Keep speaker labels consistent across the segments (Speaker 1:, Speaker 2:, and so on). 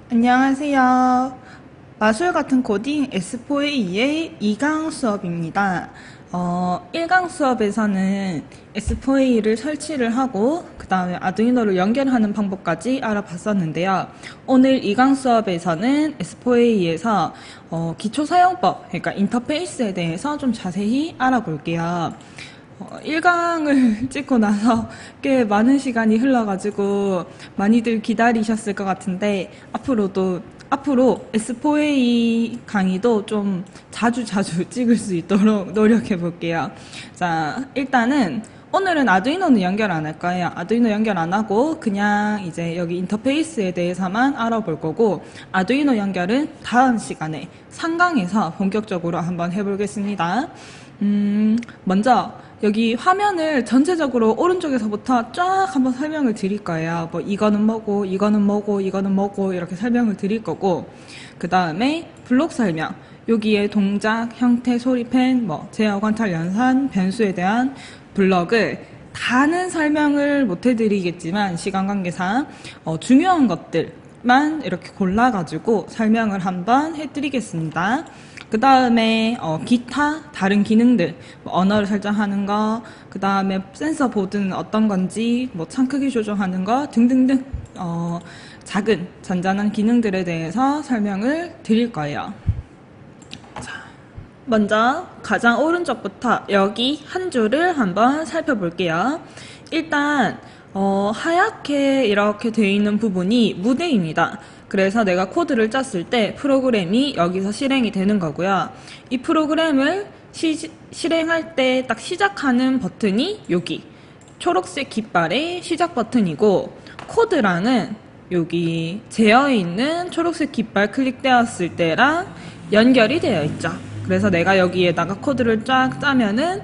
Speaker 1: 안녕하세요. 마술 같은 코딩 S4A의 2강 수업입니다. 1강 수업에서는 S4A를 설치를 하고 그 다음에 아두이노를 연결하는 방법까지 알아봤었는데요. 오늘 2강 수업에서는 S4A에서 기초 사용법, 그러니까 인터페이스에 대해서 좀 자세히 알아볼게요. 1강을 찍고 나서 꽤 많은 시간이 흘러가지고 많이들 기다리셨을 것 같은데 앞으로 S4A 강의도 좀 자주 찍을 수 있도록 노력해 볼게요. 자, 일단은 오늘은 아두이노는 연결 안 할 거예요. 아두이노 연결 안 하고 그냥 이제 여기 인터페이스에 대해서만 알아볼 거고, 아두이노 연결은 다음 시간에 상강에서 본격적으로 한번 해보겠습니다. 먼저 여기 화면을 전체적으로 오른쪽에서부터 쫙 한번 설명을 드릴 거예요. 뭐 이거는 뭐고, 이거는 뭐고, 이거는 뭐고 이렇게 설명을 드릴 거고, 그 다음에 블록 설명, 여기에 동작, 형태, 소리펜, 뭐 제어, 관찰, 연산, 변수에 대한 블럭을 다는 설명을 못 해드리겠지만 시간 관계상 중요한 것들만 이렇게 골라가지고 설명을 한번 해드리겠습니다. 그 다음에 기타 다른 기능들, 뭐 언어를 설정하는 거, 그 다음에 센서 보드는 어떤 건지, 뭐 창 크기 조정하는 거 등등등 작은 잔잔한 기능들에 대해서 설명을 드릴 거예요. 먼저 가장 오른쪽부터 여기 한 줄을 한번 살펴볼게요. 일단 하얗게 이렇게 되어 있는 부분이 무대입니다. 그래서 내가 코드를 짰을 때 프로그램이 여기서 실행이 되는 거고요. 이 프로그램을 실행할 때 딱 시작하는 버튼이 여기 초록색 깃발의 시작 버튼이고, 코드랑은 여기 제어에 있는 초록색 깃발 클릭되었을 때랑 연결이 되어 있죠. 그래서 내가 여기에다가 코드를 쫙 짜면은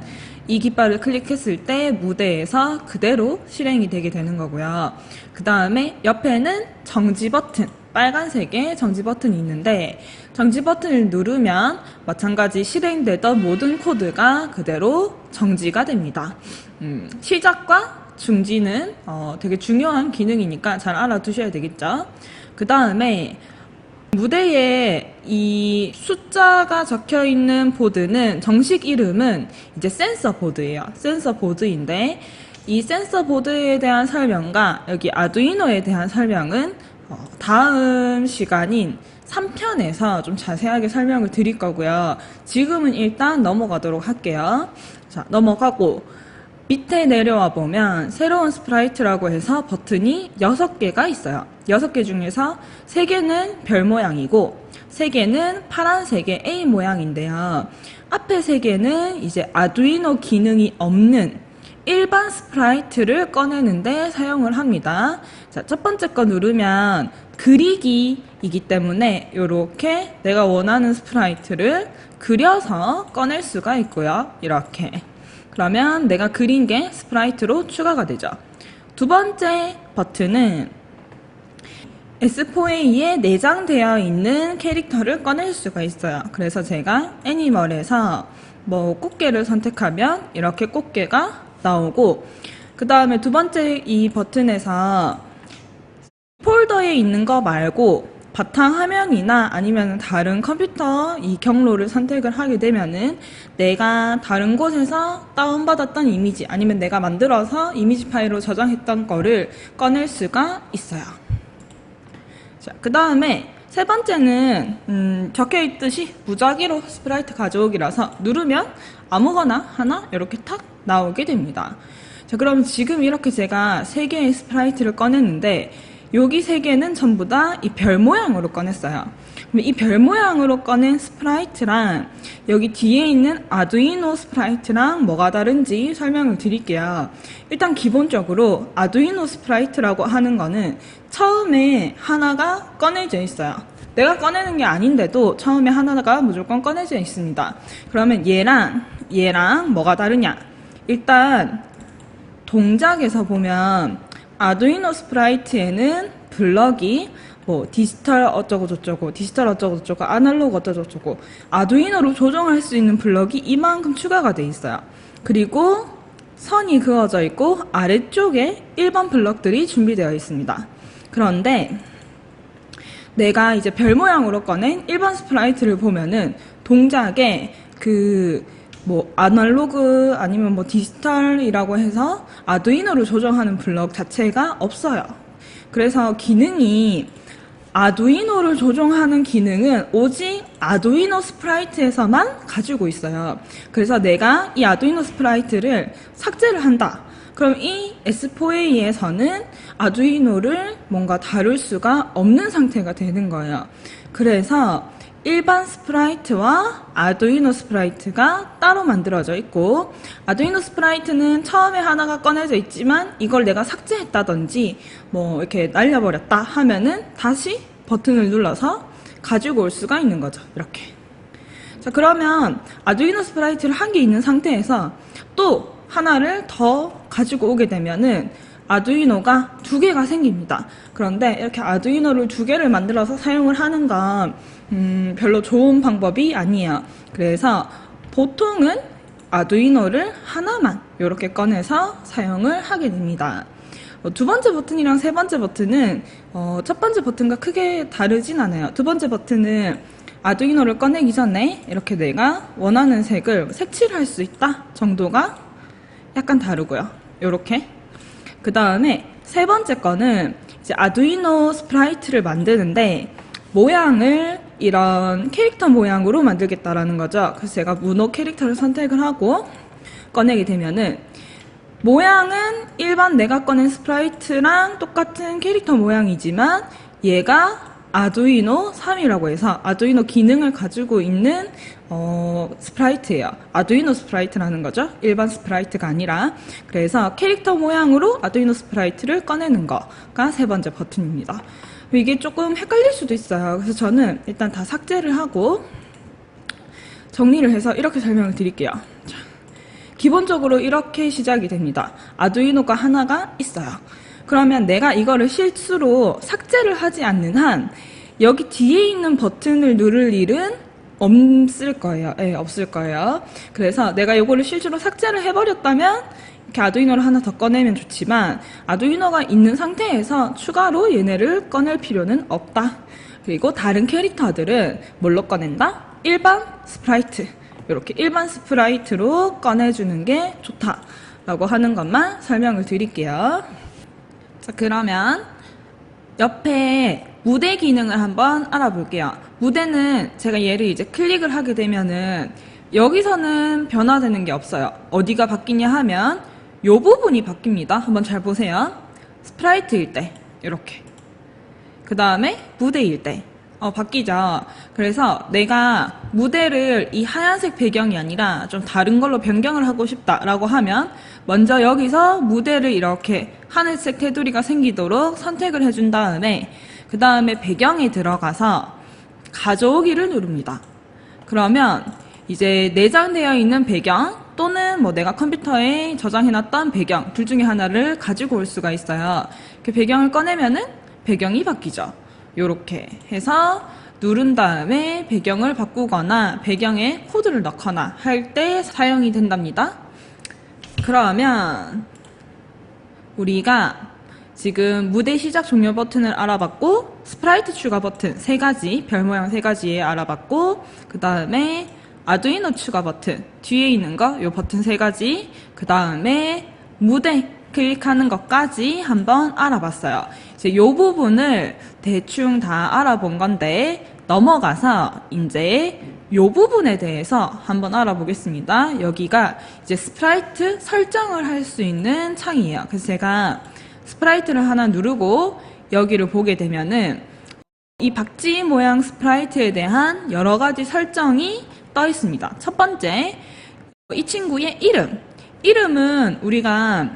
Speaker 1: 이 깃발을 클릭했을 때 무대에서 그대로 실행이 되게 되는 거고요. 그 다음에 옆에는 정지 버튼, 빨간색의 정지 버튼이 있는데, 정지 버튼을 누르면 마찬가지 실행되던 모든 코드가 그대로 정지가 됩니다. 시작과 중지는 되게 중요한 기능이니까 잘 알아두셔야 되겠죠. 그 다음에 무대에 이 숫자가 적혀 있는 보드는 정식 이름은 이제 센서 보드예요. 센서 보드인데, 이 센서 보드에 대한 설명과 여기 아두이노에 대한 설명은 다음 시간인 3편에서 좀 자세하게 설명을 드릴 거고요. 지금은 일단 넘어가도록 할게요. 자, 넘어가고 밑에 내려와 보면 새로운 스프라이트라고 해서 버튼이 6개가 있어요. 6개 중에서 3개는 별 모양이고 3개는 파란색의 A 모양인데요. 앞에 3개는 이제 아두이노 기능이 없는 일반 스프라이트를 꺼내는데 사용을 합니다. 자, 첫 번째 거 누르면 그리기이기 때문에 이렇게 내가 원하는 스프라이트를 그려서 꺼낼 수가 있고요. 이렇게. 그러면 내가 그린 게 스프라이트로 추가가 되죠. 두 번째 버튼은 S4A에 내장되어 있는 캐릭터를 꺼낼 수가 있어요. 그래서 제가 애니멀에서 뭐 꽃게를 선택하면 이렇게 꽃게가 나오고, 그 다음에 두 번째 이 버튼에서 폴더에 있는 거 말고 바탕화면이나 아니면 다른 컴퓨터 이 경로를 선택을 하게 되면은 내가 다른 곳에서 다운받았던 이미지 아니면 내가 만들어서 이미지 파일로 저장했던 거를 꺼낼 수가 있어요. 자, 그 다음에 세 번째는 적혀있듯이 무작위로 스프라이트 가져오기라서 누르면 아무거나 하나 이렇게 탁 나오게 됩니다. 자, 그럼 지금 이렇게 제가 3개의 스프라이트를 꺼냈는데 여기 3개는 전부 다 이 별 모양으로 꺼냈어요. 이 별 모양으로 꺼낸 스프라이트랑 여기 뒤에 있는 아두이노 스프라이트랑 뭐가 다른지 설명을 드릴게요. 일단 기본적으로 아두이노 스프라이트라고 하는 거는 처음에 하나가 꺼내져 있어요. 내가 꺼내는 게 아닌데도 처음에 하나가 무조건 꺼내져 있습니다. 그러면 얘랑 뭐가 다르냐? 일단 동작에서 보면 아두이노 스프라이트에는 블럭이 뭐 디지털 어쩌고 저쩌고, 디지털 어쩌고 저쩌고, 아날로그 어쩌고 저쩌고 아두이노로 조정할 수 있는 블럭이 이만큼 추가가 돼 있어요. 그리고 선이 그어져 있고 아래쪽에 1번 블럭들이 준비되어 있습니다. 그런데 내가 이제 별 모양으로 꺼낸 일반 스프라이트를 보면은 동작에 뭐 아날로그 아니면 뭐 디지털이라고 해서 아두이노로 조정하는 블럭 자체가 없어요. 그래서 기능이 아두이노를 조정하는 기능은 오직 아두이노 스프라이트에서만 가지고 있어요. 그래서 내가 이 아두이노 스프라이트를 삭제를 한다. 그럼 이 S4A에서는 아두이노를 뭔가 다룰 수가 없는 상태가 되는 거예요. 그래서 일반 스프라이트와 아두이노 스프라이트가 따로 만들어져 있고, 아두이노 스프라이트는 처음에 하나가 꺼내져 있지만 이걸 내가 삭제했다든지 뭐 이렇게 날려버렸다 하면은 다시 버튼을 눌러서 가지고 올 수가 있는 거죠. 이렇게. 자, 그러면 아두이노 스프라이트를 한 개 있는 상태에서 또 하나를 더 가지고 오게 되면은 아두이노가 두 개가 생깁니다. 그런데 이렇게 아두이노를 두 개를 만들어서 사용을 하는 건 별로 좋은 방법이 아니에요. 그래서 보통은 아두이노를 하나만 이렇게 꺼내서 사용을 하게 됩니다. 두 번째 버튼이랑 세 번째 버튼은 첫 번째 버튼과 크게 다르진 않아요. 두 번째 버튼은 아두이노를 꺼내기 전에 이렇게 내가 원하는 색을 색칠할 수 있다 정도가 약간 다르고요. 이렇게. 그 다음에 세 번째 거는 이제 아두이노 스프라이트를 만드는데 모양을 이런 캐릭터 모양으로 만들겠다라는 거죠. 그래서 제가 문호 캐릭터를 선택을 하고 꺼내게 되면은 모양은 일반 내가 꺼낸 스프라이트랑 똑같은 캐릭터 모양이지만 얘가 아두이노 3이라고 해서 아두이노 기능을 가지고 있는 스프라이트예요. 아두이노 스프라이트라는 거죠. 일반 스프라이트가 아니라. 그래서 캐릭터 모양으로 아두이노 스프라이트를 꺼내는 거가 세 번째 버튼입니다. 이게 조금 헷갈릴 수도 있어요. 그래서 저는 일단 다 삭제를 하고 정리를 해서 이렇게 설명을 드릴게요. 자, 기본적으로 이렇게 시작이 됩니다. 아두이노가 하나가 있어요. 그러면 내가 이거를 실수로 삭제를 하지 않는 한 여기 뒤에 있는 버튼을 누를 일은 없을 거예요. 네, 없을 거예요. 그래서 내가 이거를 실수로 삭제를 해버렸다면 이렇게 아두이노를 하나 더 꺼내면 좋지만 아두이노가 있는 상태에서 추가로 얘네를 꺼낼 필요는 없다. 그리고 다른 캐릭터들은 뭘로 꺼낸다? 일반 스프라이트. 이렇게 일반 스프라이트로 꺼내주는 게 좋다라고 하는 것만 설명을 드릴게요. 자, 그러면 옆에 무대 기능을 한번 알아볼게요. 무대는 제가 얘를 이제 클릭을 하게 되면은 여기서는 변화되는 게 없어요. 어디가 바뀌냐 하면 요 부분이 바뀝니다. 한번 잘 보세요. 스프라이트일 때 이렇게. 그 다음에 무대일 때 바뀌죠. 그래서 내가 무대를 이 하얀색 배경이 아니라 좀 다른 걸로 변경을 하고 싶다라고 하면 먼저 여기서 무대를 이렇게 하늘색 테두리가 생기도록 선택을 해준 다음에 그 다음에 배경에 들어가서 가져오기를 누릅니다. 그러면 이제 내장되어 있는 배경 또는 뭐 내가 컴퓨터에 저장해놨던 배경 둘 중에 하나를 가지고 올 수가 있어요. 이렇게 배경을 꺼내면은 배경이 바뀌죠. 요렇게 해서 누른 다음에 배경을 바꾸거나 배경에 코드를 넣거나 할 때 사용이 된답니다. 그러면 우리가 지금 무대 시작 종료 버튼을 알아봤고 스프라이트 추가 버튼 3가지 별 모양 3가지에 알아봤고 그 다음에 아두이노 추가 버튼 뒤에 있는 거 요 버튼 3가지 그 다음에 무대 클릭하는 것까지 한번 알아봤어요. 이제 요 부분을 대충 다 알아본 건데 넘어가서 이제 요 부분에 대해서 한번 알아보겠습니다. 여기가 이제 스프라이트 설정을 할 수 있는 창이에요. 그래서 제가 스프라이트를 하나 누르고 여기를 보게 되면은 이 박쥐 모양 스프라이트에 대한 여러 가지 설정이 떠 있습니다. 첫 번째, 이 친구의 이름. 이름은 우리가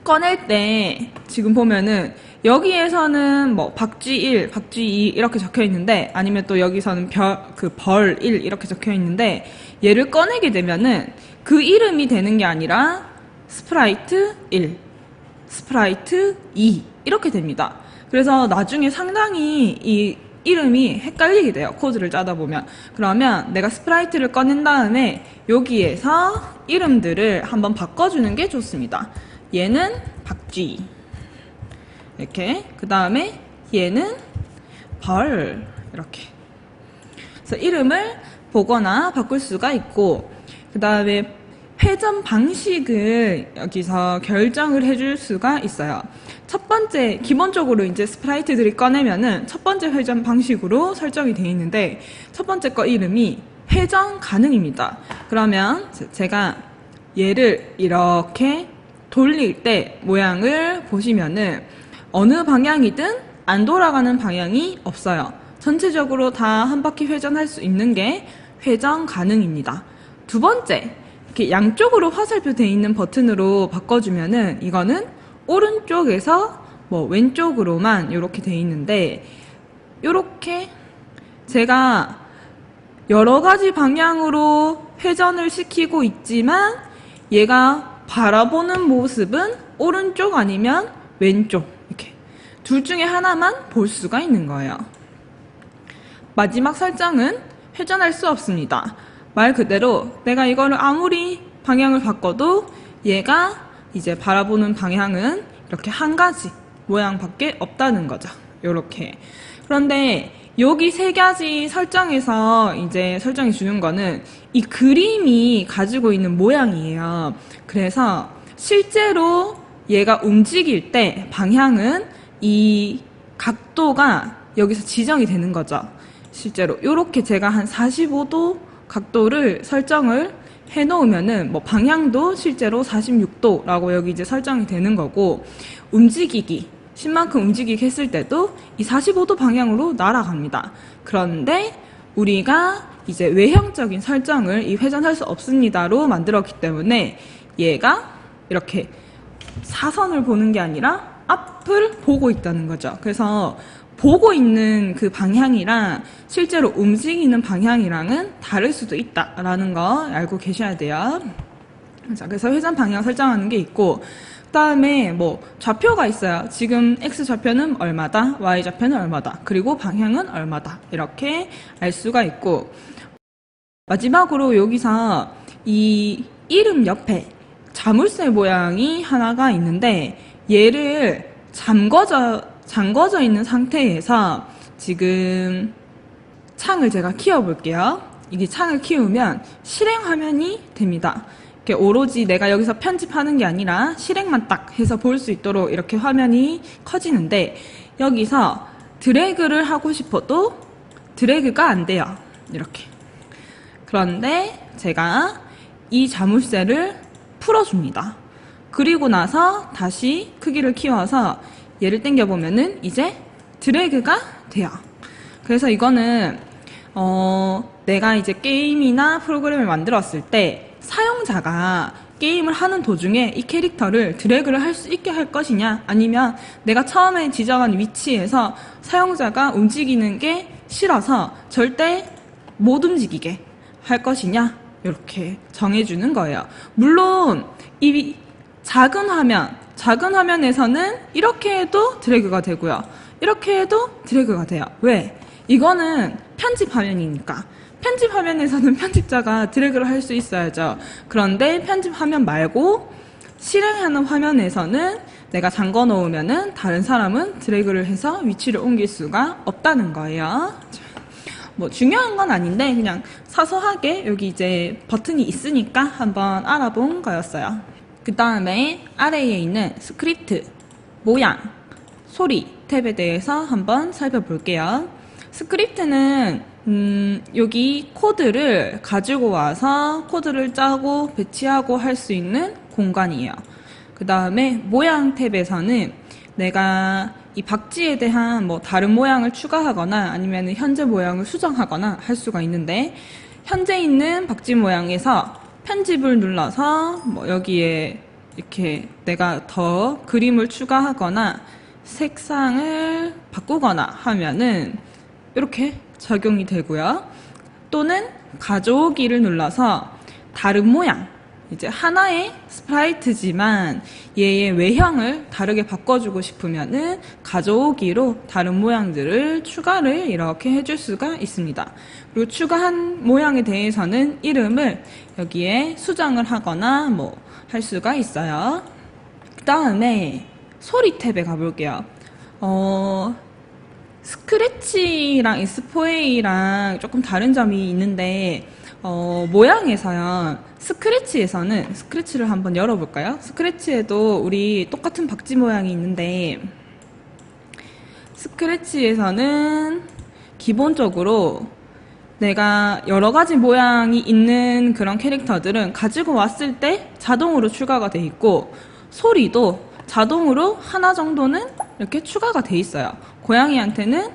Speaker 1: 꺼낼 때 지금 보면은 여기에서는 뭐 박쥐 1, 박쥐 2 이렇게 적혀 있는데 아니면 또 여기서는 벌 1 이렇게 적혀 있는데 얘를 꺼내게 되면은 그 이름이 되는 게 아니라 스프라이트 1, 스프라이트 2 이렇게 됩니다. 그래서 나중에 상당히 이 이름이 헷갈리게 돼요. 코드를 짜다 보면. 그러면 내가 스프라이트를 꺼낸 다음에 여기에서 이름들을 한번 바꿔주는 게 좋습니다. 얘는 박쥐 이렇게 그 다음에 얘는 벌 이렇게. 그래서 이름을 보거나 바꿀 수가 있고, 그 다음에 회전 방식을 여기서 결정을 해줄 수가 있어요. 첫 번째, 기본적으로 이제 스프라이트들이 꺼내면은 첫 번째 회전 방식으로 설정이 되어 있는데, 첫 번째 거 이름이 회전 가능입니다. 그러면 제가 얘를 이렇게 돌릴 때 모양을 보시면은 어느 방향이든 안 돌아가는 방향이 없어요. 전체적으로 다 한 바퀴 회전할 수 있는 게 회전 가능입니다. 두 번째, 이렇게 양쪽으로 화살표 되어 있는 버튼으로 바꿔주면은 이거는 오른쪽에서 뭐 왼쪽으로만 이렇게 되어 있는데, 이렇게 제가 여러 가지 방향으로 회전을 시키고 있지만 얘가 바라보는 모습은 오른쪽 아니면 왼쪽, 이렇게 둘 중에 하나만 볼 수가 있는 거예요. 마지막 설정은 회전할 수 없습니다. 말 그대로 내가 이거를 아무리 방향을 바꿔도 얘가 이제 바라보는 방향은 이렇게 한 가지 모양밖에 없다는 거죠. 요렇게. 그런데 여기 세 가지 설정에서 이제 설정해 주는 거는 이 그림이 가지고 있는 모양이에요. 그래서 실제로 얘가 움직일 때 방향은 이 각도가 여기서 지정이 되는 거죠. 실제로 요렇게 제가 한 45도 각도를 설정을 해 놓으면은 뭐 방향도 실제로 46도라고 여기 이제 설정이 되는 거고, 움직이기, 신만큼 움직이기 했을 때도 이 45도 방향으로 날아갑니다. 그런데 우리가 이제 외형적인 설정을 이 회전할 수 없습니다로 만들었기 때문에 얘가 이렇게 사선을 보는 게 아니라 앞을 보고 있다는 거죠. 그래서 보고 있는 그 방향이랑 실제로 움직이는 방향이랑은 다를 수도 있다라는 거 알고 계셔야 돼요. 자, 그래서 회전 방향 설정하는 게 있고, 그 다음에 뭐 좌표가 있어요. 지금 X 좌표는 얼마다, Y 좌표는 얼마다, 그리고 방향은 얼마다, 이렇게 알 수가 있고, 마지막으로 여기서 이 이름 옆에 자물쇠 모양이 하나가 있는데, 얘를 잠궈져 있는 상태에서 지금 창을 제가 키워볼게요. 이게 창을 키우면 실행 화면이 됩니다. 이렇게 오로지 내가 여기서 편집하는 게 아니라 실행만 딱 해서 볼 수 있도록 이렇게 화면이 커지는데, 여기서 드래그를 하고 싶어도 드래그가 안 돼요. 이렇게. 그런데 제가 이 자물쇠를 풀어줍니다. 그리고 나서 다시 크기를 키워서 얘를 당겨보면은 이제 드래그가 돼요. 그래서 이거는 내가 이제 게임이나 프로그램을 만들었을 때 사용자가 게임을 하는 도중에 이 캐릭터를 드래그를 할 수 있게 할 것이냐, 아니면 내가 처음에 지정한 위치에서 사용자가 움직이는 게 싫어서 절대 못 움직이게 할 것이냐, 이렇게 정해주는 거예요. 물론 이 작은 화면에서는 이렇게 해도 드래그가 되고요, 이렇게 해도 드래그가 돼요. 왜? 이거는 편집 화면이니까. 편집 화면에서는 편집자가 드래그를 할 수 있어야죠. 그런데 편집 화면 말고 실행하는 화면에서는 내가 잠궈 놓으면은 다른 사람은 드래그를 해서 위치를 옮길 수가 없다는 거예요. 뭐 중요한 건 아닌데 그냥 사소하게 여기 이제 버튼이 있으니까 한번 알아본 거였어요. 그 다음에 아래에 있는 스크립트, 모양, 소리 탭에 대해서 한번 살펴볼게요. 스크립트는 여기 코드를 가지고 와서 코드를 짜고 배치하고 할 수 있는 공간이에요. 그 다음에 모양 탭에서는 내가 이 박지에 대한 뭐 다른 모양을 추가하거나 아니면 현재 모양을 수정하거나 할 수가 있는데, 현재 있는 박지 모양에서 편집을 눌러서 뭐 여기에 이렇게 내가 더 그림을 추가하거나 색상을 바꾸거나 하면은 이렇게 적용이 되고요. 또는 가져오기를 눌러서 다른 모양, 이제 하나의 스프라이트지만 얘의 외형을 다르게 바꿔주고 싶으면은 가져오기로 다른 모양들을 추가를 이렇게 해줄 수가 있습니다. 그리고 추가한 모양에 대해서는 이름을 여기에 수정을 하거나 뭐 할 수가 있어요. 그 다음에 소리 탭에 가볼게요. 스크래치랑 S4A랑 조금 다른 점이 있는데, 모양에서요. 스크래치를 한번 열어볼까요? 스크래치에도 우리 똑같은 박쥐 모양이 있는데, 스크래치에서는 기본적으로 내가 여러 가지 모양이 있는 그런 캐릭터들은 가지고 왔을 때 자동으로 추가가 돼 있고, 소리도 자동으로 하나 정도는 이렇게 추가가 돼 있어요. 고양이한테는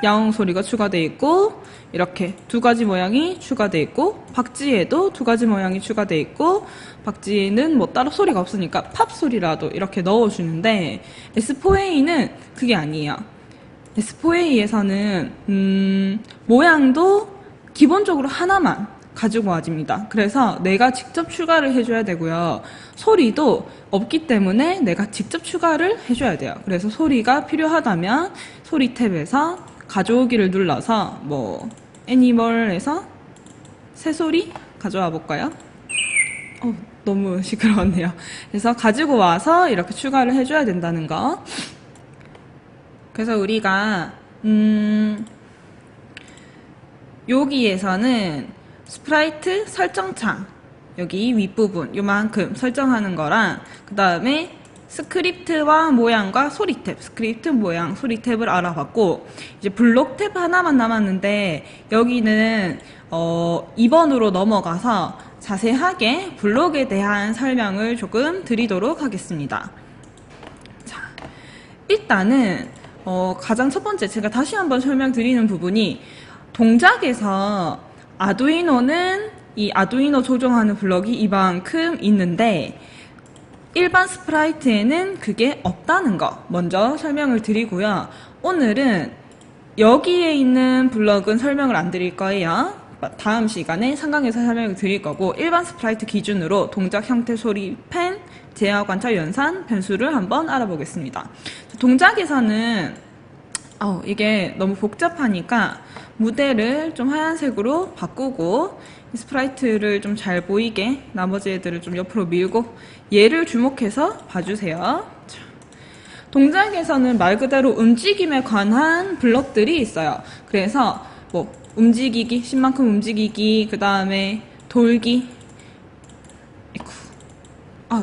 Speaker 1: 야옹 소리가 추가돼 있고, 이렇게 두 가지 모양이 추가돼 있고, 박쥐에도 두 가지 모양이 추가돼 있고, 박쥐는 뭐 따로 소리가 없으니까 팝 소리라도 이렇게 넣어주는데, S4A는 그게 아니에요. S4A에서는 모양도 기본적으로 하나만 가지고 와집니다. 그래서 내가 직접 추가를 해줘야 되고요. 소리도 없기 때문에 내가 직접 추가를 해줘야 돼요. 그래서 소리가 필요하다면 소리 탭에서 가져오기를 눌러서 뭐 애니멀에서 새소리 가져와 볼까요? 너무 시끄러웠네요. 그래서 가지고 와서 이렇게 추가를 해줘야 된다는 거. 그래서 우리가 여기에서는 스프라이트 설정창, 여기 윗부분 요만큼 설정하는 거랑, 그 다음에 스크립트와 모양과 소리 탭, 스크립트, 모양, 소리 탭을 알아봤고, 이제 블록 탭 하나만 남았는데, 여기는 2번으로 넘어가서 자세하게 블록에 대한 설명을 조금 드리도록 하겠습니다. 자, 일단은 가장 첫 번째, 제가 다시 한번 설명드리는 부분이, 동작에서 아두이노는 이 아두이노 조정하는 블럭이 이만큼 있는데, 일반 스프라이트에는 그게 없다는 거 먼저 설명을 드리고요. 오늘은 여기에 있는 블럭은 설명을 안 드릴 거예요. 다음 시간에 상강에서 설명을 드릴 거고, 일반 스프라이트 기준으로 동작, 형태, 소리, 펜, 제어, 관찰, 연산, 변수를 한번 알아보겠습니다. 동작에서는 이게 너무 복잡하니까 무대를 좀 하얀색으로 바꾸고, 스프라이트를 좀 잘 보이게 나머지 애들을 좀 옆으로 밀고 얘를 주목해서 봐주세요. 자, 동작에서는 말 그대로 움직임에 관한 블럭들이 있어요. 그래서 뭐 움직이기, 10만큼 움직이기, 그 다음에 돌기.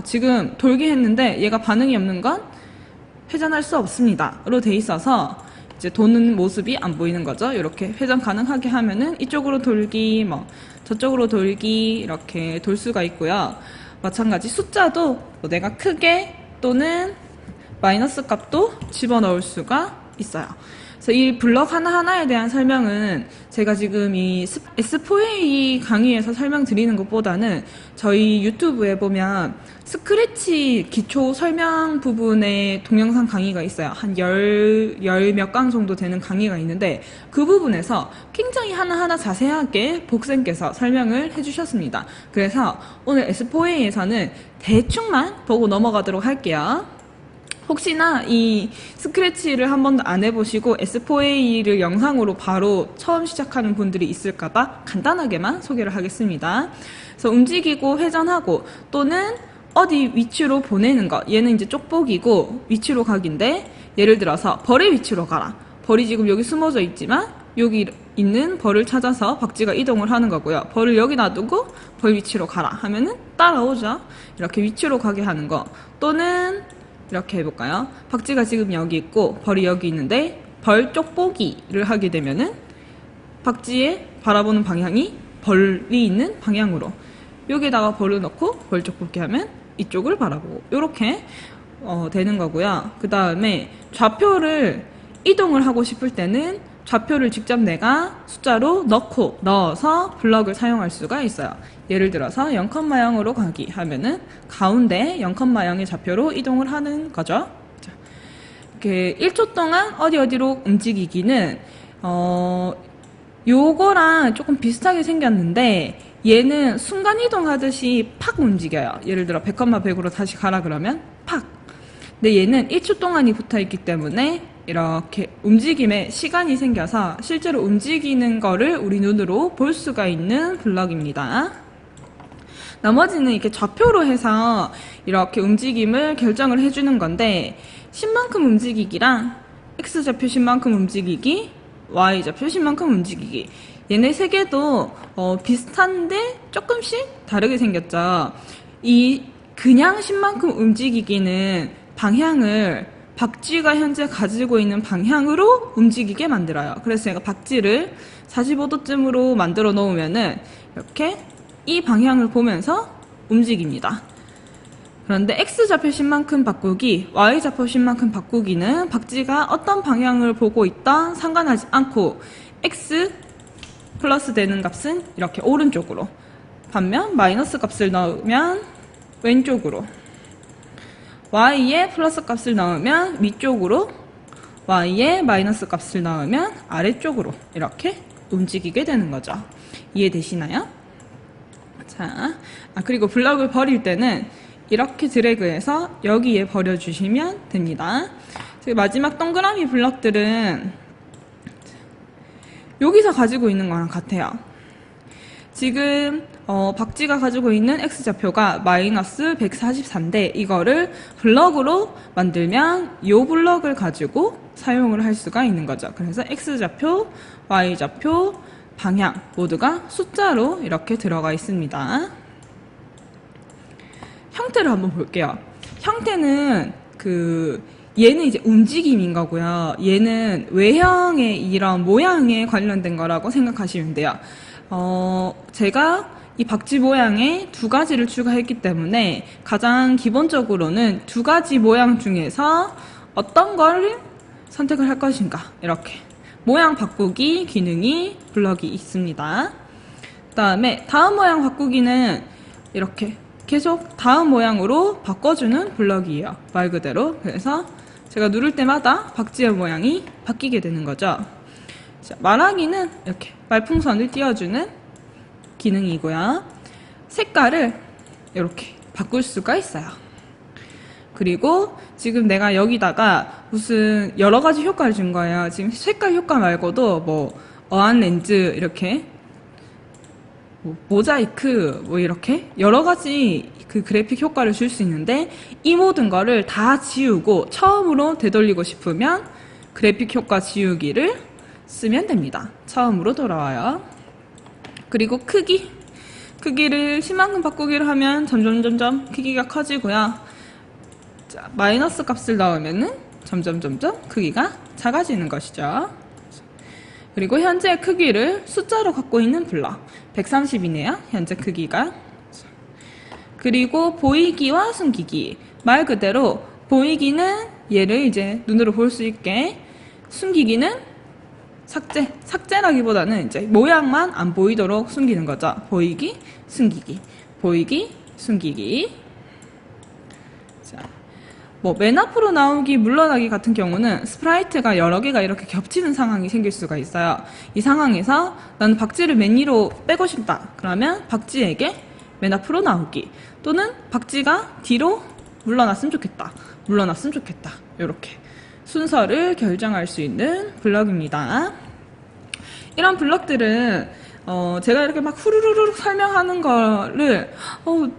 Speaker 1: 지금 돌기 했는데 얘가 반응이 없는 건 회전할 수 없습니다 로 돼 있어서 이제 도는 모습이 안 보이는 거죠. 이렇게 회전 가능하게 하면은 이쪽으로 돌기, 뭐 저쪽으로 돌기, 이렇게 돌 수가 있고요. 마찬가지 숫자도 뭐 내가 크게 또는 마이너스 값도 집어넣을 수가 있어요. 그래서 이 블럭 하나하나에 대한 설명은 제가 지금 이 S4A 강의에서 설명드리는 것보다는 저희 유튜브에 보면 스크래치 기초 설명 부분에 동영상 강의가 있어요. 한 열 몇 강 정도 되는 강의가 있는데, 그 부분에서 굉장히 하나하나 자세하게 복쌤께서 설명을 해주셨습니다. 그래서 오늘 S4A에서는 대충만 보고 넘어가도록 할게요. 혹시나 이 스크래치를 한 번도 안 해보시고 S4A를 영상으로 바로 처음 시작하는 분들이 있을까봐 간단하게만 소개를 하겠습니다. 그래서 움직이고 회전하고 또는 어디 위치로 보내는 것, 얘는 이제 쪽보기고 위치로 가기인데, 예를 들어서 벌의 위치로 가라. 벌이 지금 여기 숨어져 있지만 여기 있는 벌을 찾아서 박쥐가 이동을 하는 거고요. 벌을 여기 놔두고 벌 위치로 가라 하면은 따라오죠. 이렇게 위치로 가게 하는 거. 또는 이렇게 해볼까요? 박쥐가 지금 여기 있고 벌이 여기 있는데 벌 쪽보기를 하게 되면은 박쥐의 바라보는 방향이 벌이 있는 방향으로, 여기다가 벌을 넣고 벌 쪽보기 하면 이쪽을 바라보고, 이렇게 되는 거고요. 그 다음에 좌표를 이동을 하고 싶을 때는 좌표를 직접 내가 숫자로 넣어서 블럭을 사용할 수가 있어요. 예를 들어서 0,0으로 가기 하면은 가운데 0,0의 좌표로 이동을 하는 거죠. 자, 이렇게 1초 동안 어디로 움직이기는 요거랑 조금 비슷하게 생겼는데, 얘는 순간이동 하듯이 팍 움직여요. 예를 들어 100,100으로 다시 가라 그러면 팍. 근데 얘는 1초 동안이 붙어있기 때문에 이렇게 움직임에 시간이 생겨서 실제로 움직이는 거를 우리 눈으로 볼 수가 있는 블럭입니다. 나머지는 이렇게 좌표로 해서 이렇게 움직임을 결정을 해주는 건데, 10만큼 움직이기랑 X좌표 10만큼 움직이기, Y좌표 10만큼 움직이기. 얘네 세 개도 비슷한데 조금씩 다르게 생겼죠. 이 그냥 10만큼 움직이기는 방향을 박쥐가 현재 가지고 있는 방향으로 움직이게 만들어요. 그래서 제가 박쥐를 45도쯤으로 만들어 놓으면은 이렇게 이 방향을 보면서 움직입니다. 그런데 X좌표 10만큼 바꾸기, Y좌표 10만큼 바꾸기는 박쥐가 어떤 방향을 보고 있다 상관하지 않고 X 플러스 되는 값은 이렇게 오른쪽으로, 반면 마이너스 값을 넣으면 왼쪽으로, Y에 플러스 값을 넣으면 위쪽으로, Y에 마이너스 값을 넣으면 아래쪽으로 이렇게 움직이게 되는 거죠. 이해되시나요? 자, 그리고 블럭을 버릴 때는 이렇게 드래그해서 여기에 버려주시면 됩니다. 마지막 동그라미 블럭들은 여기서 가지고 있는 거랑 같아요. 지금 박쥐가 가지고 있는 X좌표가 마이너스 144인데 이거를 블럭으로 만들면 이 블럭을 가지고 사용을 할 수가 있는 거죠. 그래서 X좌표, Y좌표, 방향 모두가 숫자로 이렇게 들어가 있습니다. 형태를 한번 볼게요. 형태는 얘는 이제 움직임인 거고요. 얘는 외형의 이런 모양에 관련된 거라고 생각하시면 돼요. 제가 이 박쥐 모양에 두 가지를 추가했기 때문에 가장 기본적으로는 두 가지 모양 중에서 어떤 걸 선택을 할 것인가, 이렇게 모양 바꾸기 기능이 블럭이 있습니다. 그다음에 다음 모양 바꾸기는 이렇게 계속 다음 모양으로 바꿔주는 블럭이에요. 말 그대로. 그래서 제가 누를 때마다 박쥐의 모양이 바뀌게 되는 거죠. 자, 말하기는 이렇게 말풍선을 띄워주는 기능이고요. 색깔을 이렇게 바꿀 수가 있어요. 그리고 지금 내가 여기다가 무슨 여러 가지 효과를 준 거예요. 지금 색깔 효과 말고도 뭐 어안 렌즈 이렇게 모자이크 이렇게 여러 가지 그 그래픽 효과를 줄 수 있는데 이 모든 거를 다 지우고 처음으로 되돌리고 싶으면 그래픽 효과 지우기를 쓰면 됩니다. 처음으로 돌아와요. 그리고 크기를 10만큼 바꾸기를 하면 점점 크기가 커지고요. 자, 마이너스 값을 넣으면은 점점 크기가 작아지는 것이죠. 그리고 현재 크기를 숫자로 갖고 있는 블럭 130이네요. 현재 크기가. 그리고 보이기와 숨기기. 말 그대로 보이기는 얘를 이제 눈으로 볼 수 있게, 숨기기는 삭제라기보다는 이제 모양만 안 보이도록 숨기는 거죠. 보이기, 숨기기, 보이기, 숨기기. 자, 맨 앞으로 나오기, 물러나기 같은 경우는 스프라이트가 여러 개가 이렇게 겹치는 상황이 생길 수가 있어요. 이 상황에서 나는 박쥐를 맨 위로 빼고 싶다. 그러면 박쥐에게 맨 앞으로 나오기, 또는 박쥐가 뒤로 물러났으면 좋겠다. 이렇게 순서를 결정할 수 있는 블럭입니다. 이런 블럭들은 제가 이렇게 막 후루루룩 설명하는 거를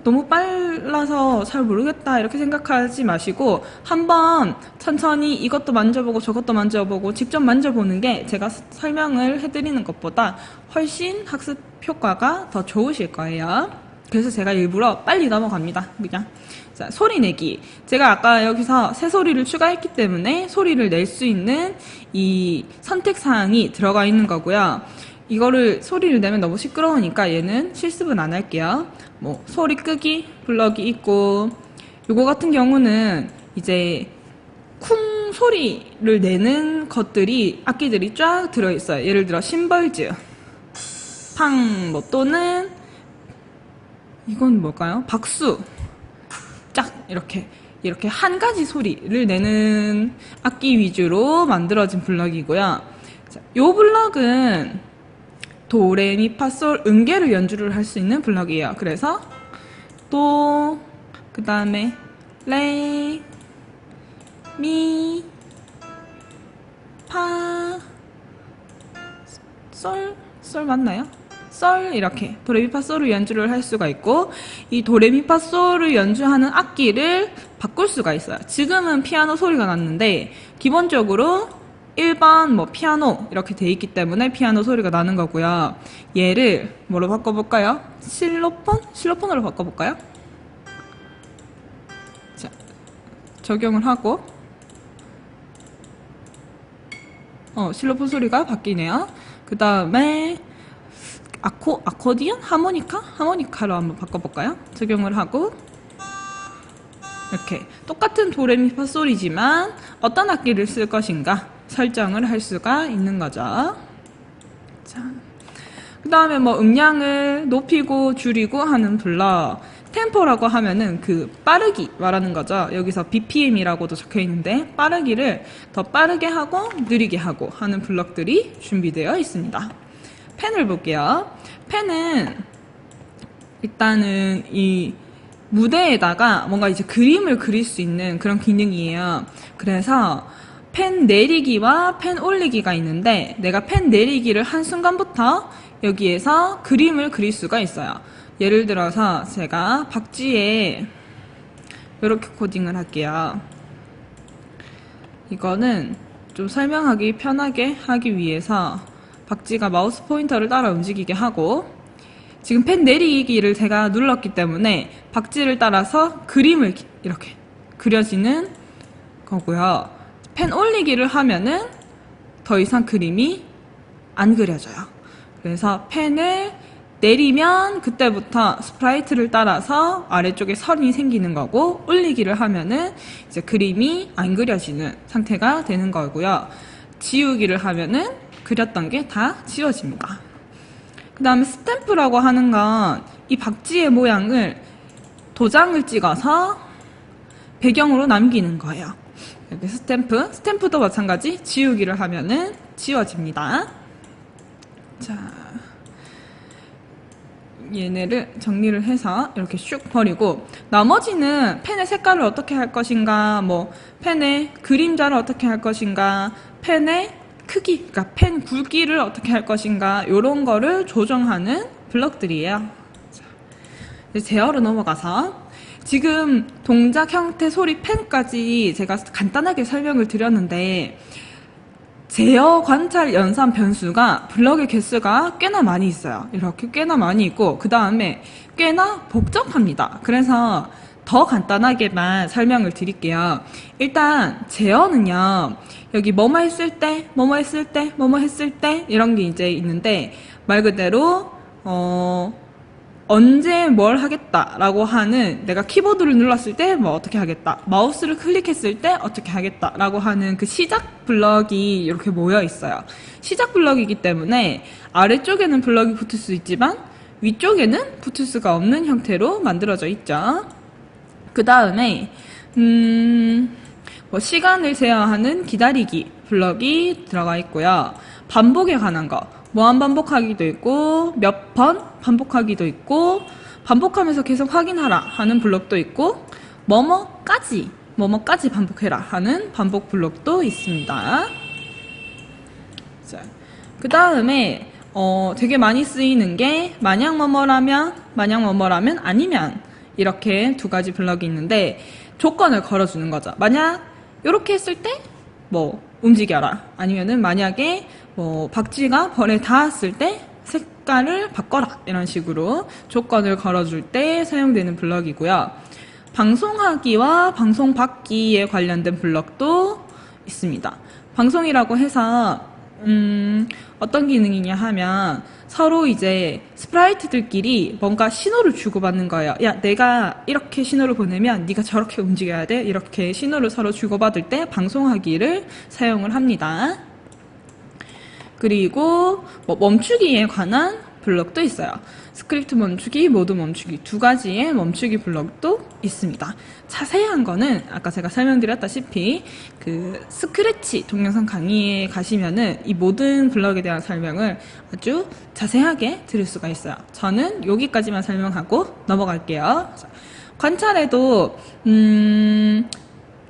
Speaker 1: 너무 빨라서 잘 모르겠다 이렇게 생각하지 마시고 한번 천천히 이것도 만져보고 저것도 만져보고 직접 만져보는 게 제가 설명을 해드리는 것보다 훨씬 학습 효과가 더 좋으실 거예요. 그래서 제가 일부러 빨리 넘어갑니다. 그냥. 자, 소리 내기. 제가 아까 여기서 새소리를 추가했기 때문에 소리를 낼 수 있는 이 선택사항이 들어가 있는 거고요. 이거를 소리를 내면 너무 시끄러우니까 얘는 실습은 안 할게요. 소리 끄기 블럭이 있고, 요거 같은 경우는 이제 쿵 소리를 내는 것들이, 악기들이 쫙 들어있어요. 예를 들어 심벌즈, 팡, 또는 이건 뭘까요? 박수, 짝, 이렇게 한 가지 소리를 내는 악기 위주로 만들어진 블럭이고요. 자, 요 블럭은 도, 레, 미, 파, 솔, 음계를 연주를 할 수 있는 블럭이에요. 그래서 도, 그 다음에 레, 미, 파, 솔 맞나요? 솔, 이렇게 도레미파솔을 연주를 할 수가 있고, 이 도레미파솔을 연주하는 악기를 바꿀 수가 있어요. 지금은 피아노 소리가 났는데 기본적으로 1번 뭐 피아노 이렇게 돼 있기 때문에 피아노 소리가 나는 거고요. 얘를 뭐로 바꿔볼까요? 실로폰? 실로폰으로 바꿔볼까요? 자, 적용을 하고 실로폰 소리가 바뀌네요. 그 다음에 아코디언? 하모니카? 하모니카로 한번 바꿔볼까요? 적용을 하고 이렇게 똑같은 도레미파 소리지만 어떤 악기를 쓸 것인가 설정을 할 수가 있는 거죠. 자, 그 다음에 뭐 음량을 높이고 줄이고 하는 블럭. 템포라고 하면은 그 빠르기 말하는 거죠. 여기서 BPM이라고도 적혀 있는데 빠르기를 더 빠르게 하고 느리게 하고 하는 블럭들이 준비되어 있습니다. 펜을 볼게요. 펜은 일단은 이 무대에다가 뭔가 이제 그림을 그릴 수 있는 그런 기능이에요. 그래서 펜 내리기와 펜 올리기가 있는데 내가 펜 내리기를 한 순간부터 여기에서 그림을 그릴 수가 있어요. 예를 들어서 제가 박지에 이렇게 코딩을 할게요. 이거는 좀 설명하기 편하게 하기 위해서 박지가 마우스 포인터를 따라 움직이게 하고 지금 펜 내리기를 제가 눌렀기 때문에 박지를 따라서 그림을 이렇게 그려지는 거고요. 펜 올리기를 하면은 더 이상 그림이 안 그려져요. 그래서 펜을 내리면 그때부터 스프라이트를 따라서 아래쪽에 선이 생기는 거고 올리기를 하면은 이제 그림이 안 그려지는 상태가 되는 거고요. 지우기를 하면은 그렸던 게 다 지워집니다. 그 다음에 스탬프라고 하는 건 이 박지의 모양을 도장을 찍어서 배경으로 남기는 거예요. 여기 스탬프도 마찬가지 지우기를 하면은 지워집니다. 자, 얘네를 정리를 해서 이렇게 슉 버리고 나머지는 펜의 색깔을 어떻게 할 것인가, 뭐 펜의 그림자를 어떻게 할 것인가, 펜의 크기, 그러니까 펜 굵기를 어떻게 할 것인가 이런 거를 조정하는 블럭들이에요. 자, 이제 제어로 넘어가서 지금 동작 형태 소리 펜까지 제가 간단하게 설명을 드렸는데 제어, 관찰, 연산, 변수가 블럭의 개수가 꽤나 많이 있어요. 이렇게 꽤나 많이 있고 그 다음에 꽤나 복잡합니다. 그래서 더 간단하게만 설명을 드릴게요. 일단 제어는요. 여기 뭐뭐 했을 때, 뭐뭐 했을 때, 뭐뭐 했을 때 이런 게 이제 있는데 말 그대로 언제 뭘 하겠다라고 하는 내가 키보드를 눌렀을 때 뭐 어떻게 하겠다, 마우스를 클릭했을 때 어떻게 하겠다라고 하는 그 시작 블럭이 이렇게 모여 있어요. 시작 블럭이기 때문에 아래쪽에는 블럭이 붙을 수 있지만 위쪽에는 붙을 수가 없는 형태로 만들어져 있죠. 그 다음에 뭐 시간을 제어하는 기다리기 블럭이 들어가 있고요. 반복에 관한 거 무한 반복하기도 있고 몇 번 반복하기도 있고 반복하면서 계속 확인하라 하는 블럭도 있고 뭐뭐까지 반복해라 하는 반복 블럭도 있습니다. 자, 그 다음에 되게 많이 쓰이는 게 만약 뭐뭐라면 아니면 이렇게 두 가지 블럭이 있는데 조건을 걸어주는 거죠. 만약 이렇게 했을 때 뭐 움직여라, 아니면은 만약에 뭐 박쥐가 벌에 닿았을 때 색깔을 바꿔라, 이런 식으로 조건을 걸어줄 때 사용되는 블럭이고요. 방송하기와 방송받기에 관련된 블럭도 있습니다. 방송이라고 해서 어떤 기능이냐 하면 서로 이제 스프라이트들끼리 뭔가 신호를 주고받는 거예요. 야, 내가 이렇게 신호를 보내면 네가 저렇게 움직여야 돼. 이렇게 신호를 서로 주고받을 때 방송하기를 사용을 합니다. 그리고 뭐 멈추기에 관한 블럭도 있어요. 스크립트 멈추기, 모드 멈추기 두 가지의 멈추기 블럭도 있습니다. 자세한 거는 아까 제가 설명드렸다시피 그 스크래치 동영상 강의에 가시면은 이 모든 블럭에 대한 설명을 아주 자세하게 들을 수가 있어요. 저는 여기까지만 설명하고 넘어갈게요. 자, 관찰에도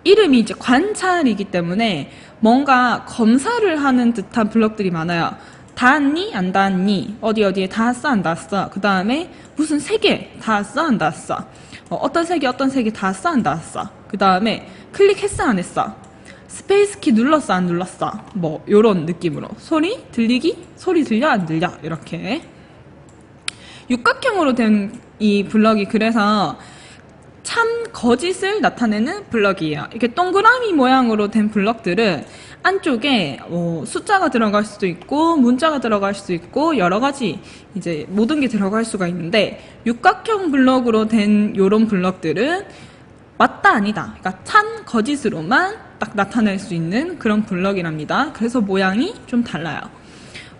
Speaker 1: 이름이 이제 관찰이기 때문에 뭔가 검사를 하는 듯한 블럭들이 많아요. 닿았니? 안 닿았니? 어디에 닿았어? 안 닿았어? 그 다음에 무슨 색에 닿았어? 안 닿았어? 어떤 색이 닿았어? 안 닿았어? 그 다음에 클릭했어? 안 했어? 스페이스 키 눌렀어 안 눌렀어 뭐 요런 느낌으로 소리 들리기 소리 들려 안 들려 이렇게 육각형으로 된 이 블럭이 그래서 참 거짓을 나타내는 블럭이에요. 이렇게 동그라미 모양으로 된 블럭들은 안쪽에 숫자가 들어갈 수도 있고 문자가 들어갈 수도 있고 여러 가지 이제 모든 게 들어갈 수가 있는데 육각형 블럭으로 된 요런 블럭들은 맞다 아니다 그러니까 참 거짓으로만 딱 나타낼 수 있는 그런 블럭이랍니다. 그래서 모양이 좀 달라요.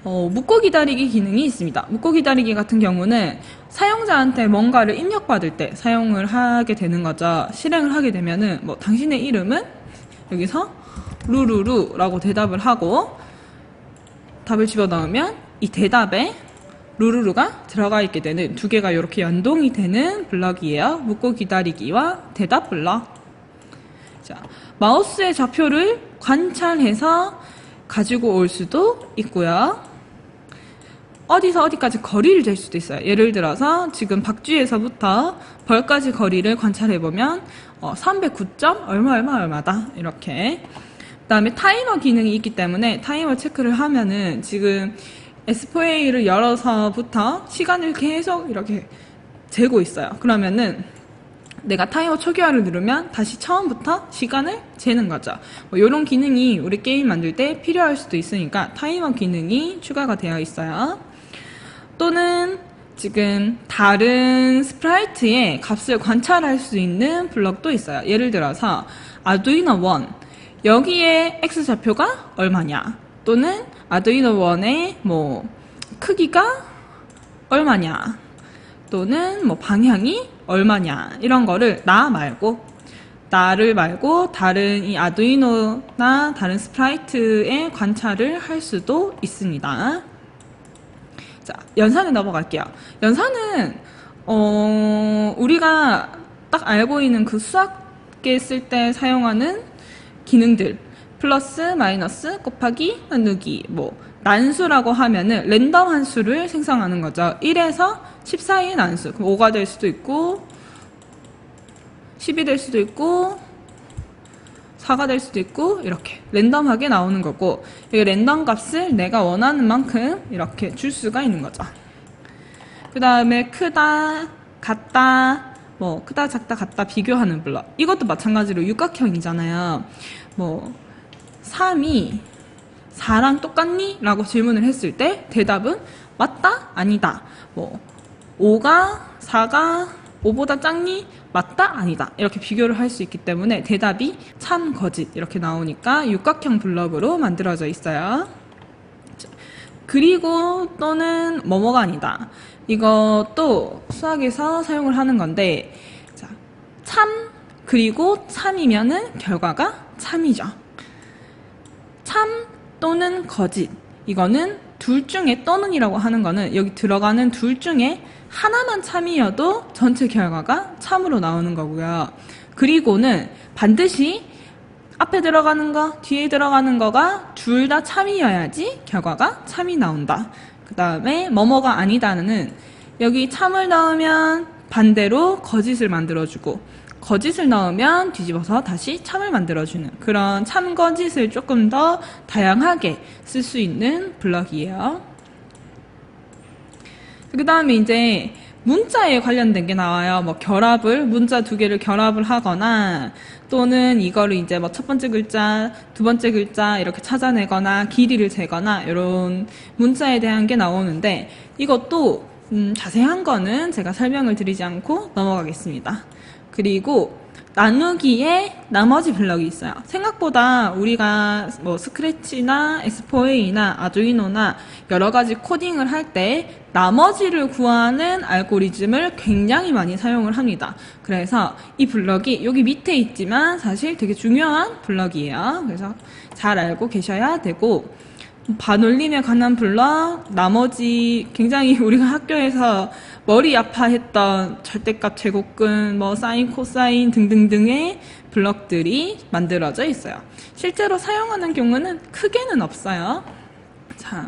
Speaker 1: 묻고 기다리기 기능이 있습니다. 묻고 기다리기 같은 경우는 사용자한테 뭔가를 입력받을 때 사용을 하게 되는 거죠. 실행을 하게 되면은 뭐 당신의 이름은 여기서 루루루라고 대답을 하고 답을 집어넣으면 이 대답에 루루루가 들어가 있게 되는 두 개가 이렇게 연동이 되는 블럭이에요. 묻고 기다리기와 대답 블럭. 자, 마우스의 좌표를 관찰해서 가지고 올 수도 있고요. 어디서 어디까지 거리를 잴 수도 있어요. 예를 들어서 지금 박쥐에서부터 벌까지 거리를 관찰해보면 309점 얼마다 이렇게. 그 다음에 타이머 기능이 있기 때문에 타이머 체크를 하면은 지금 S4A를 열어서부터 시간을 계속 이렇게 재고 있어요. 그러면은 내가 타이머 초기화를 누르면 다시 처음부터 시간을 재는 거죠. 뭐 이런 기능이 우리 게임 만들 때 필요할 수도 있으니까 타이머 기능이 추가가 되어 있어요. 또는 지금 다른 스프라이트의 값을 관찰할 수 있는 블럭도 있어요. 예를 들어서 아두이노 1 여기에 X좌표가 얼마냐 또는 아두이노 1의 뭐 크기가 얼마냐 또는 뭐 방향이 얼마냐 이런 거를 나를 말고 다른 이 아두이노나 다른 스프라이트의 관찰을 할 수도 있습니다. 자, 연산에 넘어갈게요. 연산은 우리가 딱 알고 있는 그 수학계 쓸 때 사용하는 기능들 플러스 마이너스 곱하기 나누기 뭐 난수라고 하면은 랜덤 한수를 생성하는 거죠. 1에서 10 사이의 난수. 그럼 5가 될 수도 있고 10이 될 수도 있고 4가 될 수도 있고 이렇게 랜덤하게 나오는 거고 이 랜덤 값을 내가 원하는 만큼 이렇게 줄 수가 있는 거죠. 그 다음에 크다, 같다, 뭐 크다, 작다, 같다 비교하는 블럭. 이것도 마찬가지로 육각형이잖아요. 뭐 3이 4랑 똑같니? 라고 질문을 했을 때 대답은 맞다? 아니다. 뭐 5가 4가 5보다 작니? 맞다? 아니다. 이렇게 비교를 할 수 있기 때문에 대답이 참, 거짓 이렇게 나오니까 육각형 블럭으로 만들어져 있어요. 그리고 또는 뭐뭐가 아니다. 이것도 수학에서 사용을 하는 건데 자, 참 그리고 참이면은 결과가 참이죠. 참 또는 거짓 이거는 둘 중에 또는이라고 하는 거는 여기 들어가는 둘 중에 하나만 참이어도 전체 결과가 참으로 나오는 거고요. 그리고는 반드시 앞에 들어가는 거, 뒤에 들어가는 거가 둘 다 참이어야지 결과가 참이 나온다. 그 다음에 뭐뭐가 아니다는 여기 참을 넣으면 반대로 거짓을 만들어주고 거짓을 넣으면 뒤집어서 다시 참을 만들어주는 그런 참 거짓을 조금 더 다양하게 쓸 수 있는 블럭이에요. 그 다음에 이제 문자에 관련된 게 나와요. 뭐 문자 두 개를 결합을 하거나 또는 이거를 이제 뭐 첫 번째 글자, 두 번째 글자 이렇게 찾아내거나 길이를 재거나 이런 문자에 대한 게 나오는데 이것도 자세한 거는 제가 설명을 드리지 않고 넘어가겠습니다. 그리고 나누기에 나머지 블럭이 있어요. 생각보다 우리가 뭐 스크래치나 S4A나 아두이노나 여러 가지 코딩을 할 때 나머지를 구하는 알고리즘을 굉장히 많이 사용을 합니다. 그래서 이 블럭이 여기 밑에 있지만 사실 되게 중요한 블럭이에요. 그래서 잘 알고 계셔야 되고 반올림에 관한 블럭, 나머지 굉장히 우리가 학교에서 머리 아파했던 절대값 제곱근, 뭐 사인, 코사인 등등등의 블럭들이 만들어져 있어요. 실제로 사용하는 경우는 크게는 없어요. 자,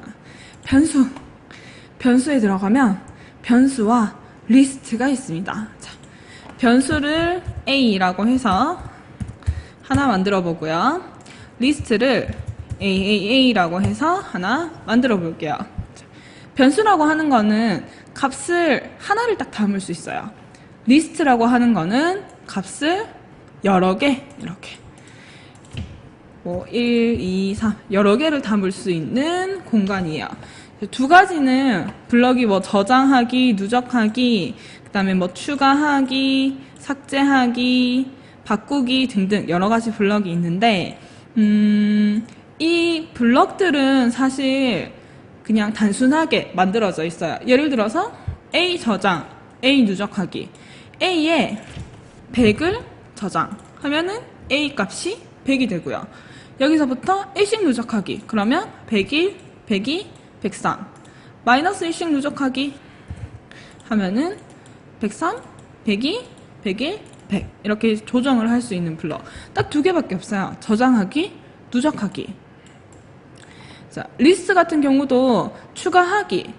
Speaker 1: 변수에 들어가면 변수와 리스트가 있습니다. 자, 변수를 A라고 해서 하나 만들어 보고요. 리스트를 AAA라고 해서 하나 만들어 볼게요. 변수라고 하는 거는 값을 하나를 딱 담을 수 있어요. 리스트라고 하는 거는 값을 여러 개, 이렇게. 1, 2, 3 여러 개를 담을 수 있는 공간이에요. 두 가지는 블럭이 저장하기, 누적하기, 그 다음에 추가하기, 삭제하기, 바꾸기 등등 여러 가지 블럭이 있는데, 이 블럭들은 사실 그냥 단순하게 만들어져 있어요. 예를 들어서 A 저장, A 누적하기. A에 100을 저장하면은 A 값이 100이 되고요. 여기서부터 1씩 누적하기. 그러면 101, 102, 103. 마이너스 1씩 누적하기 하면은 103, 102, 101, 100. 이렇게 조정을 할 수 있는 블럭. 딱 두 개밖에 없어요. 저장하기, 누적하기. 자, 리스트 같은 경우도 추가하기.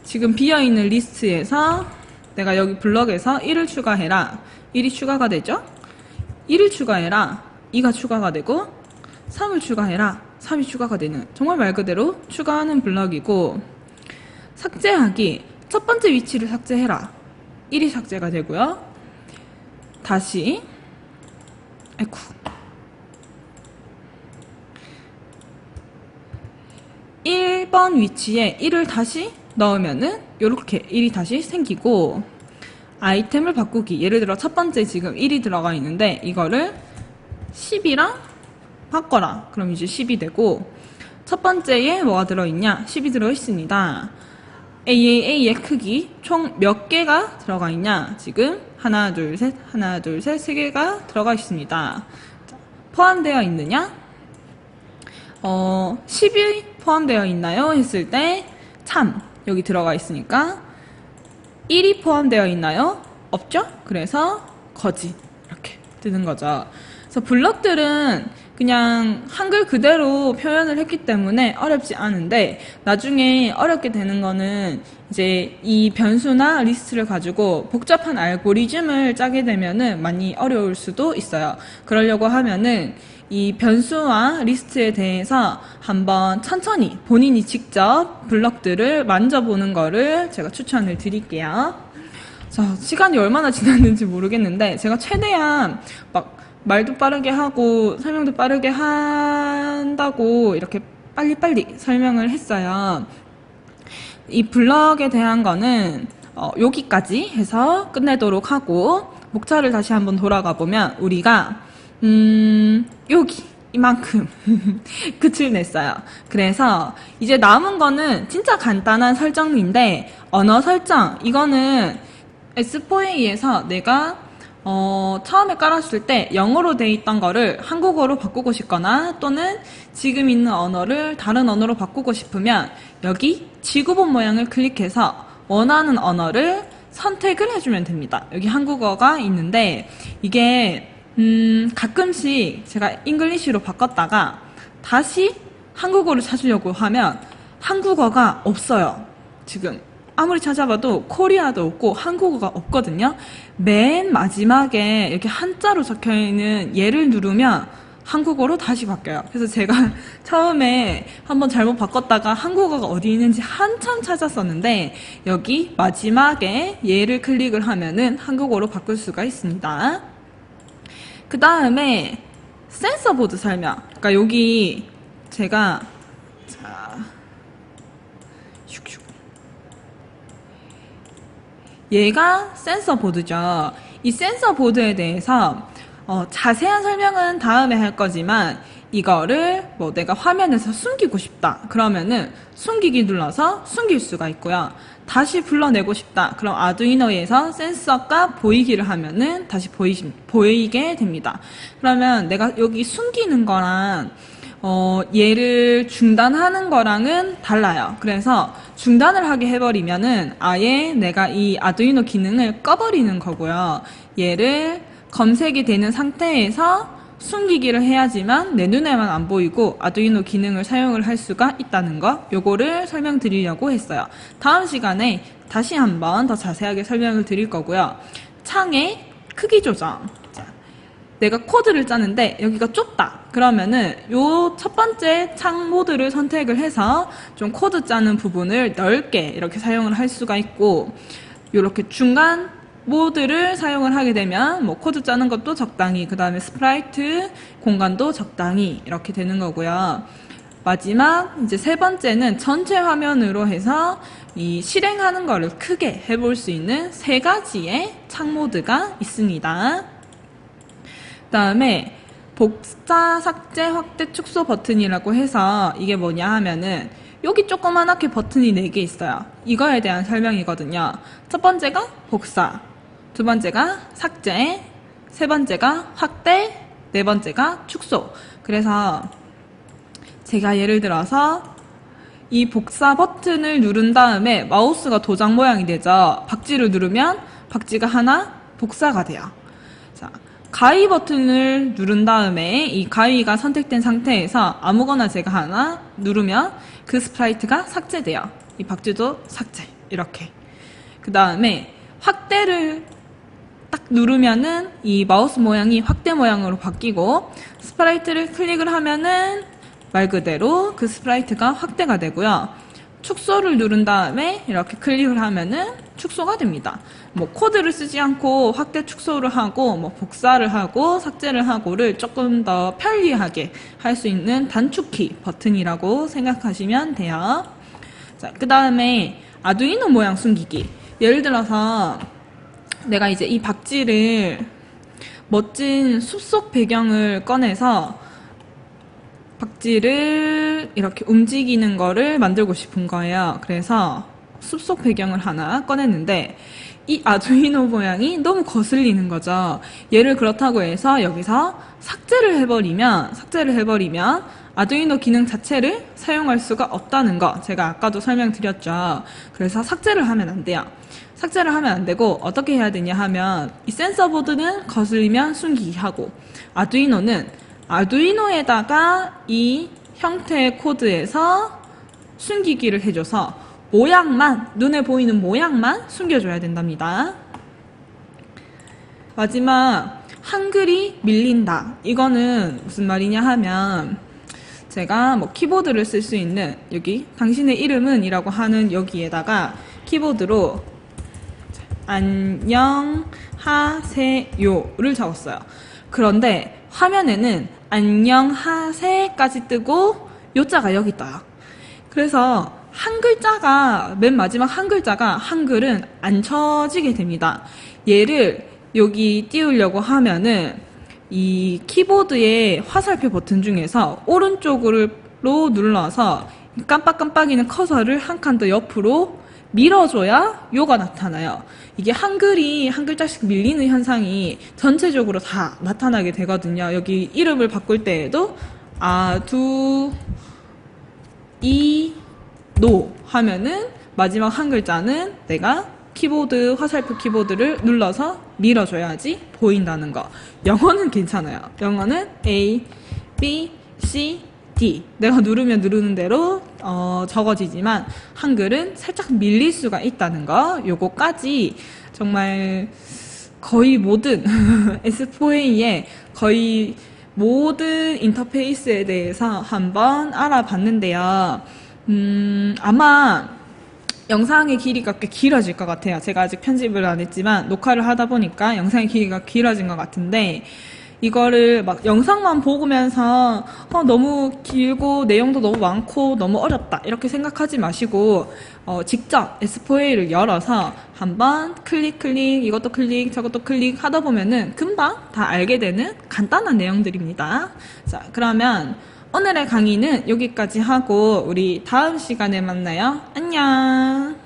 Speaker 1: 지금 비어있는 리스트에서 내가 여기 블럭에서 1을 추가해라. 1이 추가가 되죠? 1을 추가해라. 2가 추가가 되고 3을 추가해라. 3이 추가가 되는 정말 말 그대로 추가하는 블럭이고, 삭제하기. 첫 번째 위치를 삭제해라. 1이 삭제가 되고요. 다시 1번 위치에 1을 다시 넣으면은 이렇게 1이 다시 생기고, 아이템을 바꾸기. 예를 들어 첫 번째 지금 1이 들어가 있는데 이거를 10이랑 바꿔라. 그럼 이제 10이 되고, 첫 번째에 뭐가 들어있냐? 10이 들어있습니다. AAA의 크기 총 몇 개가 들어가 있냐? 지금 하나, 둘, 셋, 하나, 둘, 셋, 세 개가 들어가 있습니다. 포함되어 있느냐? 10이 포함되어 있나요? 했을 때 참, 여기 들어가 있으니까 1이 포함되어 있나요? 없죠? 그래서 거짓, 이렇게 뜨는 거죠. 그래서 블럭들은 그냥 한글 그대로 표현을 했기 때문에 어렵지 않은데, 나중에 어렵게 되는 거는 이제 이 변수나 리스트를 가지고 복잡한 알고리즘을 짜게 되면은 많이 어려울 수도 있어요. 그러려고 하면은 이 변수와 리스트에 대해서 한번 천천히 본인이 직접 블럭들을 만져보는 거를 제가 추천을 드릴게요. 자, 시간이 얼마나 지났는지 모르겠는데 제가 최대한 말도 빠르게 하고 설명도 빠르게 한다고 이렇게 빨리빨리 설명을 했어요. 이 블럭에 대한 거는 여기까지 해서 끝내도록 하고, 목차를 다시 한번 돌아가 보면 우리가 여기 이만큼 끝을 냈어요. 그래서 이제 남은 거는 진짜 간단한 설정인데, 언어 설정, 이거는 S4A에서 내가 처음에 깔았을 때 영어로 돼 있던 거를 한국어로 바꾸고 싶거나, 또는 지금 있는 언어를 다른 언어로 바꾸고 싶으면 여기 지구본 모양을 클릭해서 원하는 언어를 선택을 해주면 됩니다. 여기 한국어가 있는데, 이게 가끔씩 제가 잉글리시로 바꿨다가 다시 한국어를 찾으려고 하면 한국어가 없어요. 지금 아무리 찾아봐도 코리아도 없고 한국어가 없거든요. 맨 마지막에 이렇게 한자로 적혀있는 얘를 누르면 한국어로 다시 바뀌어요. 그래서 제가 처음에 한번 잘못 바꿨다가 한국어가 어디 있는지 한참 찾았었는데, 여기 마지막에 얘를 클릭을 하면은 한국어로 바꿀 수가 있습니다. 그 다음에 센서 보드 설명. 그러니까 여기 제가 얘가 센서 보드죠. 이 센서 보드에 대해서 자세한 설명은 다음에 할 거지만, 이거를 내가 화면에서 숨기고 싶다 그러면은 숨기기 눌러서 숨길 수가 있고요. 다시 불러내고 싶다 그럼 아두이노에서 센서가 보이기를 하면은 다시 보이게 됩니다. 그러면 내가 여기 숨기는 거랑 얘를 중단하는 거랑은 달라요. 그래서 중단을 하게 해버리면은 아예 내가 이 아두이노 기능을 꺼버리는 거고요. 얘를 검색이 되는 상태에서 숨기기를 해야지만 내 눈에만 안 보이고 아두이노 기능을 사용을 할 수가 있다는 거, 요거를 설명드리려고 했어요. 다음 시간에 다시 한번 더 자세하게 설명을 드릴 거고요. 창의 크기 조정. 내가 코드를 짜는데 여기가 좁다. 그러면은 요 첫 번째 창 모드를 선택을 해서 좀 코드 짜는 부분을 넓게 이렇게 사용을 할 수가 있고, 요렇게 중간 모드를 사용을 하게 되면 뭐 코드 짜는 것도 적당히, 그 다음에 스프라이트 공간도 적당히 이렇게 되는 거고요. 마지막 이제 세 번째는 전체 화면으로 해서 이 실행하는 거를 크게 해볼 수 있는 세 가지의 창 모드가 있습니다. 그 다음에 복사, 삭제, 확대, 축소 버튼이라고 해서 이게 뭐냐 하면은 여기 조그만하게 버튼이 4개 있어요. 이거에 대한 설명이거든요. 첫 번째가 복사, 두 번째가 삭제, 세 번째가 확대, 네 번째가 축소. 그래서 제가 예를 들어서 이 복사 버튼을 누른 다음에 마우스가 도장 모양이 되죠. 박지를 누르면 박지가 하나 복사가 돼요. 자, 가위 버튼을 누른 다음에 이 가위가 선택된 상태에서 아무거나 제가 하나 누르면 그 스프라이트가 삭제돼요. 이 박쥐도 삭제. 이렇게. 그 다음에 확대를 딱 누르면은 이 마우스 모양이 확대 모양으로 바뀌고, 스프라이트를 클릭을 하면은 말 그대로 그 스프라이트가 확대가 되고요. 축소를 누른 다음에 이렇게 클릭을 하면은 축소가 됩니다. 뭐 코드를 쓰지 않고 확대 축소를 하고 뭐 복사를 하고 삭제를 하고를 조금 더 편리하게 할 수 있는 단축키 버튼이라고 생각하시면 돼요. 자, 그 다음에 아두이노 모양 숨기기. 예를 들어서 내가 이제 이 박지를 멋진 숲속 배경을 꺼내서 박지를 이렇게 움직이는 거를 만들고 싶은 거예요. 그래서 숲속 배경을 하나 꺼냈는데 이 아두이노 모양이 너무 거슬리는 거죠. 얘를 그렇다고 해서 여기서 삭제를 해버리면 아두이노 기능 자체를 사용할 수가 없다는 거 제가 아까도 설명드렸죠. 그래서 삭제를 하면 안 돼요. 삭제를 하면 안 되고 어떻게 해야 되냐 하면 이 센서 보드는 거슬리면 숨기기 하고, 아두이노는 아두이노에다가 이 형태의 코드에서 숨기기를 해줘서 모양만, 눈에 보이는 모양만 숨겨줘야 된답니다. 마지막, 한글이 밀린다. 이거는 무슨 말이냐 하면 제가 뭐 키보드를 쓸 수 있는 여기 당신의 이름은 이라고 하는 여기에다가 키보드로 안녕하세요를 적었어요. 그런데 화면에는 안녕하세까지 뜨고 요자가 여기 떠요. 그래서 한 글자가, 맨 마지막 한 글자가 한글은 안 쳐지게 됩니다. 얘를 여기 띄우려고 하면은 이 키보드의 화살표 버튼 중에서 오른쪽으로 눌러서 깜빡깜빡이는 커서를 한 칸 더 옆으로 밀어줘야 요가 나타나요. 이게 한글이 한 글자씩 밀리는 현상이 전체적으로 다 나타나게 되거든요. 여기 이름을 바꿀 때에도 아두이노 하면은 마지막 한 글자는 내가 키보드, 화살표 키보드를 눌러서 밀어줘야지 보인다는 거. 영어는 괜찮아요. 영어는 A, B, C, D. 내가 누르면 누르는 대로 적어지지만 한글은 살짝 밀릴 수가 있다는 거. 요거까지 정말 거의 모든 S4A의 거의 모든 인터페이스에 대해서 한번 알아봤는데요. 아마 영상의 길이가 꽤 길어질 것 같아요. 제가 아직 편집을 안 했지만 녹화를 하다 보니까 영상의 길이가 길어진 것 같은데, 이거를 막 영상만 보면서 너무 길고 내용도 너무 많고 너무 어렵다 이렇게 생각하지 마시고 직접 S4A를 열어서 한번 클릭 이것도 클릭 저것도 클릭 하다 보면은 금방 다 알게 되는 간단한 내용들입니다. 자, 그러면 오늘의 강의는 여기까지 하고 우리 다음 시간에 만나요. 안녕.